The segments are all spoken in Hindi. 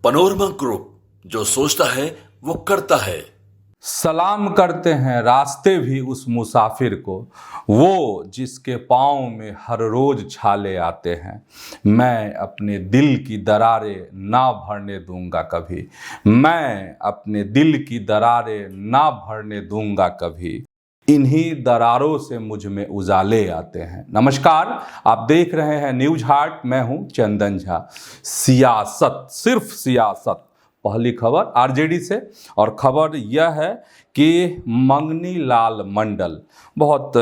पैनोरमा ग्रुप, जो सोचता है वो करता है। सलाम करते हैं रास्ते भी उस मुसाफिर को, वो जिसके पाँव में हर रोज छाले आते हैं। मैं अपने दिल की दरारें ना भरने दूंगा कभी, मैं अपने दिल की दरारें ना भरने दूंगा कभी। इन्हीं दरारों से मुझ में उजाले आते हैं। नमस्कार, आप देख रहे हैं न्यूज हार्ट। मैं हूं चंदन झा। सियासत, सिर्फ सियासत। पहली खबर आरजेडी से, और खबर यह है कि मंगनी लाल मंडल, बहुत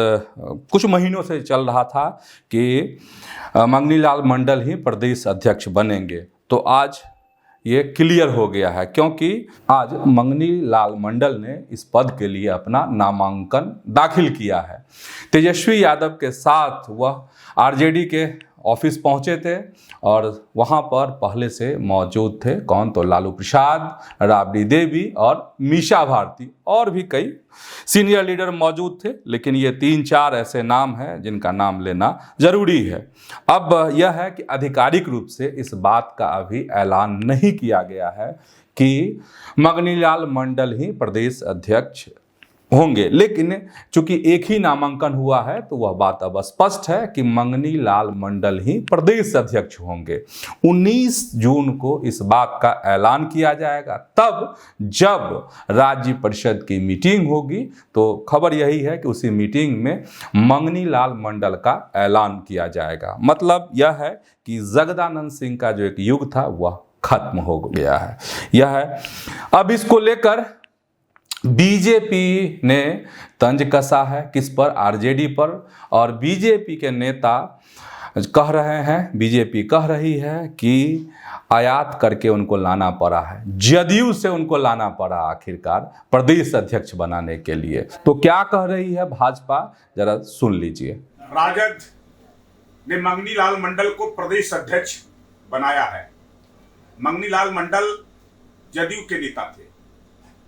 कुछ महीनों से चल रहा था कि मंगनी लाल मंडल ही प्रदेश अध्यक्ष बनेंगे। तो आज ये क्लियर हो गया है, क्योंकि आज मंगनी लाल मंडल ने इस पद के लिए अपना नामांकन दाखिल किया है। तेजस्वी यादव के साथ वह आरजेडी के ऑफिस पहुंचे थे और वहां पर पहले से मौजूद थे कौन, तो लालू प्रसाद, राबड़ी देवी और मीसा भारती, और भी कई सीनियर लीडर मौजूद थे। लेकिन ये 3-4 ऐसे नाम हैं जिनका नाम लेना जरूरी है। अब यह है कि आधिकारिक रूप से इस बात का अभी ऐलान नहीं किया गया है कि मंगनी लाल मंडल ही प्रदेश अध्यक्ष होंगे, लेकिन चूंकि एक ही नामांकन हुआ है तो वह बात अब स्पष्ट है कि मंगनी लाल मंडल ही प्रदेश अध्यक्ष होंगे। 19 जून को इस बात का ऐलान किया जाएगा, तब जब राज्य परिषद की मीटिंग होगी। तो खबर यही है कि उसी मीटिंग में मंगनी लाल मंडल का ऐलान किया जाएगा। मतलब यह है कि जगदानंद सिंह का जो एक युग था वह खत्म हो गया है। यह है, अब इसको लेकर बीजेपी ने तंज कसा है, किस पर? आरजेडी पर। और बीजेपी के नेता कह रहे हैं, बीजेपी कह रही है कि आयात करके उनको लाना पड़ा है, जदयू से उनको लाना पड़ा आखिरकार प्रदेश अध्यक्ष बनाने के लिए। तो क्या कह रही है भाजपा, जरा सुन लीजिए। राजद ने मंगनी लाल मंडल को प्रदेश अध्यक्ष बनाया है। मंगनी लाल मंडल जदयू के नेता थे।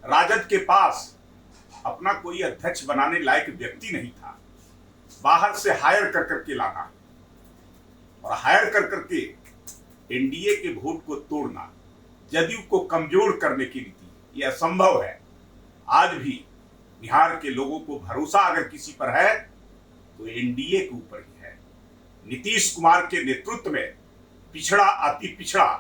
राजद के पास अपना कोई अध्यक्ष बनाने लायक व्यक्ति नहीं था। बाहर से हायर कर करके लाना और हायर कर करके एनडीए के वोट को तोड़ना, जदयू को कमजोर करने की नीति, यह असंभव है। आज भी बिहार के लोगों को भरोसा अगर किसी पर है तो एनडीए के ऊपर ही है। नीतीश कुमार के नेतृत्व में पिछड़ा अति पिछड़ा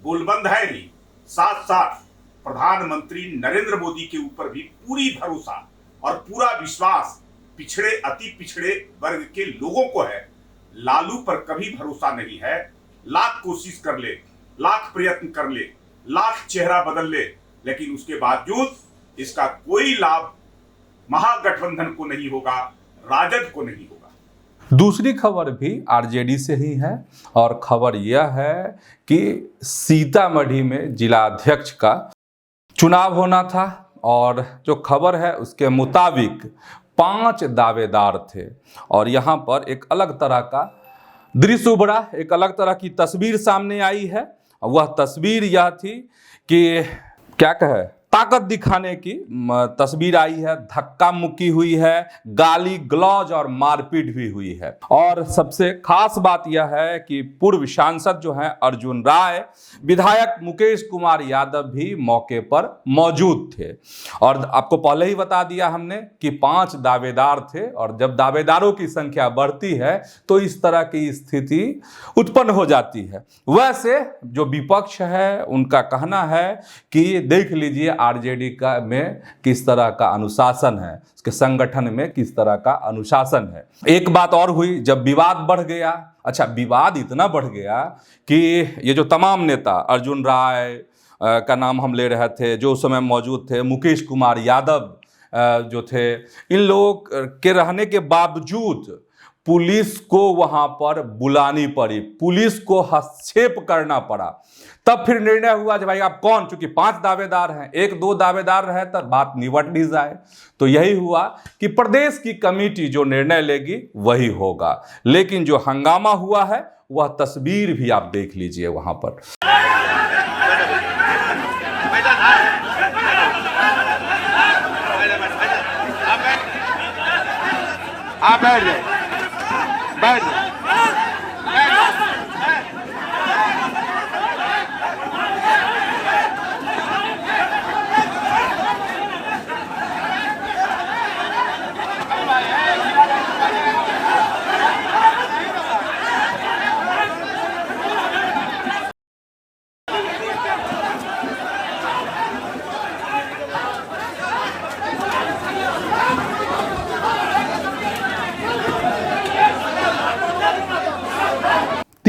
गोलबंद है ही, साथ साथ प्रधानमंत्री नरेंद्र मोदी के ऊपर भी पूरी भरोसा और पूरा विश्वास पिछड़े अति पिछड़े वर्ग के लोगों को है। लालू पर कभी भरोसा नहीं है। लाख कोशिश कर ले, लाख प्रयत्न कर ले, लाख चेहरा बदल ले, लेकिन उसके बावजूद इसका कोई लाभ महागठबंधन को नहीं होगा, राजद को नहीं होगा। दूसरी खबर भी आरजेडी से ही है, और खबर यह है कि सीतामढ़ी में जिलाध्यक्ष का चुनाव होना था। और जो खबर है उसके मुताबिक 5 दावेदार थे, और यहाँ पर एक अलग तरह का दृश्य उभरा, एक अलग तरह की तस्वीर सामने आई है। वह तस्वीर यह थी कि क्या कहे, ताकत दिखाने की तस्वीर आई है। धक्का मुक्की हुई है, गाली गलौज और मारपीट भी हुई है। और सबसे खास बात यह है कि पूर्व सांसद जो हैं अर्जुन राय, विधायक मुकेश कुमार यादव भी मौके पर मौजूद थे। और आपको पहले ही बता दिया हमने कि 5 दावेदार थे, और जब दावेदारों की संख्या बढ़ती है तो इस तरह की स्थिति उत्पन्न हो जाती है। वैसे जो विपक्ष है उनका कहना है कि देख लीजिए आरजेडी का में किस तरह का अनुशासन है, उसके संगठन में किस तरह का अनुशासन है। एक बात और हुई, जब विवाद बढ़ गया, अच्छा विवाद इतना बढ़ गया कि ये जो तमाम नेता, अर्जुन राय का नाम हम ले रहे थे जो उस समय मौजूद थे, मुकेश कुमार यादव जो थे, इन लोगों के रहने के बावजूद पुलिस को वहां पर बुलानी पड़ी, पुलिस को हस्तक्षेप करना पड़ा। तब फिर निर्णय हुआ कि भाई आप कौन, चूंकि 5 दावेदार हैं, 1-2 दावेदार रहे तब बात निपट भी जाए। तो यही हुआ कि प्रदेश की कमेटी जो निर्णय लेगी वही होगा। लेकिन जो हंगामा हुआ है वह तस्वीर भी आप देख लीजिए वहां पर। आप बैठ जाए, बैठ जाए।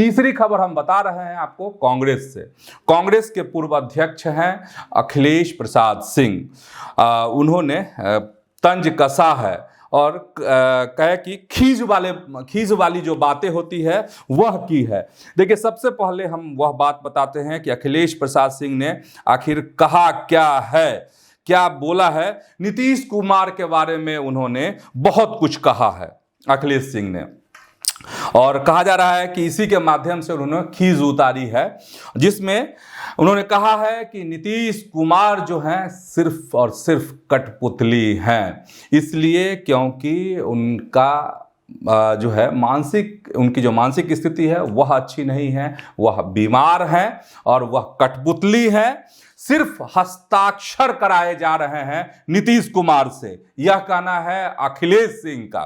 तीसरी खबर हम बता रहे हैं आपको कांग्रेस से। कांग्रेस के पूर्व अध्यक्ष हैं अखिलेश प्रसाद सिंह। उन्होंने तंज कसा है और कहे कि खींच वाली जो बातें होती है वह की है। देखिए, सबसे पहले हम वह बात बताते हैं कि अखिलेश प्रसाद सिंह ने आखिर कहा क्या है, क्या बोला है। नीतीश कुमार के बारे में उन्होंने बहुत कुछ कहा है अखिलेश सिंह ने, और कहा जा रहा है कि इसी के माध्यम से उन्होंने खींच उतारी है, जिसमें उन्होंने कहा है कि नीतीश कुमार जो हैं सिर्फ और सिर्फ कठपुतली हैं, इसलिए क्योंकि उनका जो है उनकी जो मानसिक स्थिति है वह अच्छी नहीं है, वह बीमार हैं और वह कठपुतली हैं, सिर्फ हस्ताक्षर कराए जा रहे हैं नीतीश कुमार से, यह कहना है अखिलेश सिंह का।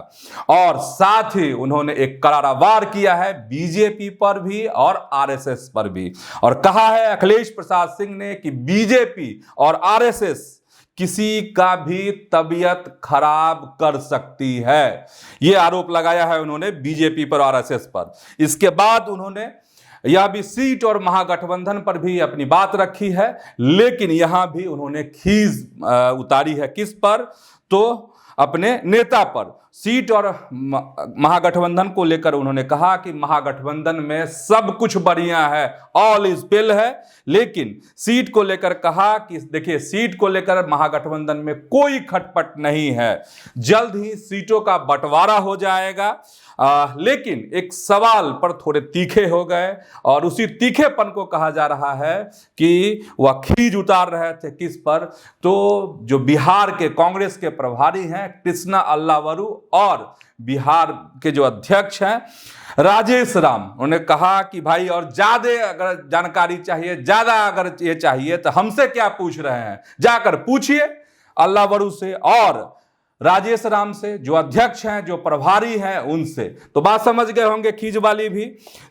और साथ ही उन्होंने एक करारा वार किया है बीजेपी पर भी और आरएसएस पर भी, और कहा है अखिलेश प्रसाद सिंह ने कि बीजेपी और आरएसएस किसी का भी तबीयत खराब कर सकती है। यह आरोप लगाया है उन्होंने बीजेपी पर और आरएसएस पर। इसके बाद उन्होंने यह भी सीट और महागठबंधन पर भी अपनी बात रखी है, लेकिन यहां भी उन्होंने खींच उतारी है किस पर, तो अपने नेता पर। सीट और महागठबंधन को लेकर उन्होंने कहा कि महागठबंधन में सब कुछ बढ़िया है, ऑल इज वेल है, लेकिन सीट को लेकर कहा कि देखिए, सीट को लेकर महागठबंधन में कोई खटपट नहीं है, जल्द ही सीटों का बंटवारा हो जाएगा। लेकिन एक सवाल पर थोड़े तीखे हो गए, और उसी तीखेपन को कहा जा रहा है कि वह खींच उतार रहे थे किस पर, तो जो बिहार के कांग्रेस के प्रभारी हैं कृष्णा अल्लावरू और बिहार के जो अध्यक्ष हैं राजेश राम, उन्होंने कहा कि भाई और ज्यादा अगर जानकारी चाहिए, ज्यादा अगर ये चाहिए तो हमसे क्या पूछ रहे हैं, जाकर पूछिए अल्लावरू से और राजेश राम से, जो अध्यक्ष हैं, जो प्रभारी हैं, उनसे। तो बात समझ गए होंगे खींच वाली भी।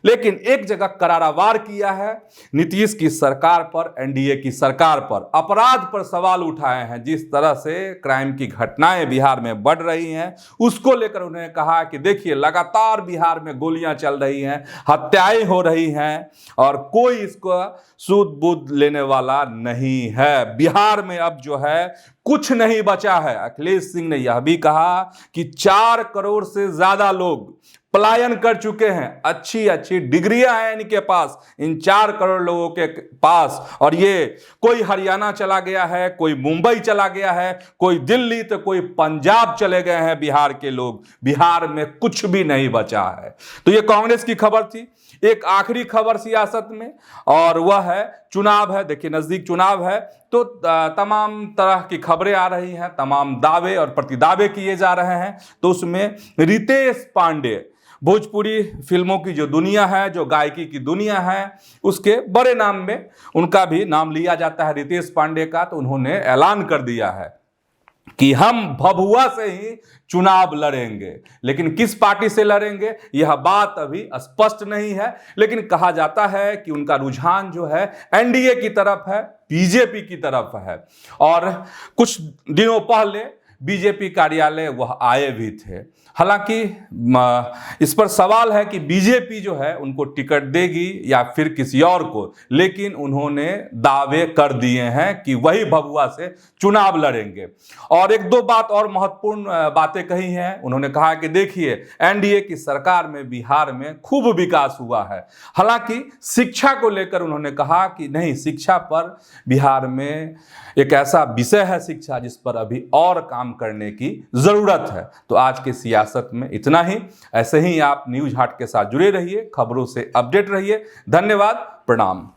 लेकिन एक जगह करारा वार किया है नीतीश की सरकार पर, एनडीए की सरकार पर, अपराध पर सवाल उठाए हैं। जिस तरह से क्राइम की घटनाएं बिहार में बढ़ रही हैं, उसको लेकर उन्होंने कहा कि देखिए, लगातार बिहार में गोलियां चल रही हैं, हत्याएं हो रही हैं, और कोई इसको सूद बूद लेने वाला नहीं है। बिहार में अब जो है कुछ नहीं बचा है। अखिलेश सिंह ने यह भी कहा कि 4 करोड़ से ज्यादा लोग पलायन कर चुके हैं, अच्छी अच्छी डिग्रियां हैं इनके पास, इन 4 करोड़ लोगों के पास, और ये कोई हरियाणा चला गया है, कोई मुंबई चला गया है, कोई दिल्ली, तो कोई पंजाब चले गए हैं बिहार के लोग। बिहार में कुछ भी नहीं बचा है। तो ये कांग्रेस की खबर थी। एक आखिरी खबर सियासत में, और वह है चुनाव है। देखिए, नजदीक चुनाव है तो तमाम तरह की खबरें आ रही हैं, तमाम दावे और प्रतिदावे किए जा रहे हैं। तो उसमें रितेश पांडे, भोजपुरी फिल्मों की जो दुनिया है, जो गायकी की दुनिया है, उसके बड़े नाम में उनका भी नाम लिया जाता है, रितेश पांडे का। तो उन्होंने ऐलान कर दिया है कि हम भभुआ से ही चुनाव लड़ेंगे, लेकिन किस पार्टी से लड़ेंगे यह बात अभी स्पष्ट नहीं है। लेकिन कहा जाता है कि उनका रुझान जो है एनडीए की तरफ है, बीजेपी की तरफ है। और कुछ दिनों पहले बीजेपी कार्यालय वह आए भी थे। हालांकि इस पर सवाल है कि बीजेपी जो है उनको टिकट देगी या फिर किसी और को, लेकिन उन्होंने दावे कर दिए हैं कि वही भभुआ से चुनाव लड़ेंगे। और एक दो बात और महत्वपूर्ण बातें कही हैं। उन्होंने कहा कि देखिए, एनडीए की सरकार में बिहार में खूब विकास हुआ है। हालांकि शिक्षा को लेकर उन्होंने कहा कि नहीं, शिक्षा पर बिहार में एक ऐसा विषय है शिक्षा जिस पर अभी और काम करने की जरूरत है। तो आज के सियासत में इतना ही। ऐसे ही आप न्यूज हाट के साथ जुड़े रहिए, खबरों से अपडेट रहिए। धन्यवाद, प्रणाम।